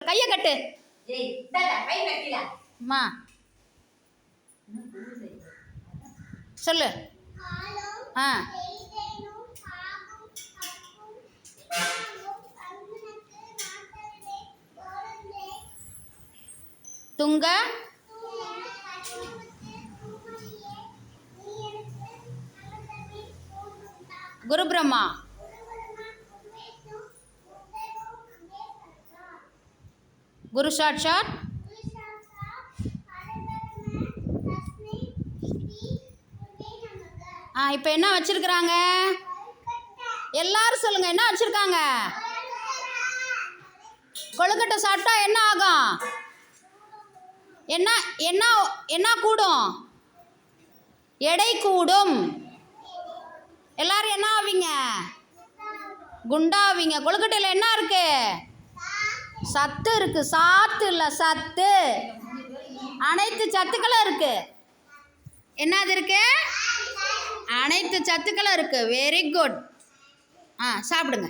கையை கட்டு. அம்மா சொல்லு. ஆ துங்க குரு பிரம்மா குரு சாட்சாத் இப்போ என்ன வச்சிருக்கிறாங்க எல்லாரும் சொல்லுங்க, என்ன வச்சிருக்காங்க? கொழுக்கட்டை சாப்பிட்டா என்ன ஆகும்? என்ன என்ன என்ன கூடும்? எடை கூடும். எல்லாரும் என்ன ஆவீங்க? குண்டாவீங்க. கொழுக்கட்டையில் என்ன இருக்கு? சத்து இருக்கு. சாத்து இல்லை, சத்து. அனைத்து சத்துக்களும் இருக்கு. என்னது இருக்கு? அனைத்து சத்துக்களும் இருக்கு. Very good. சாப்பிடுங்க.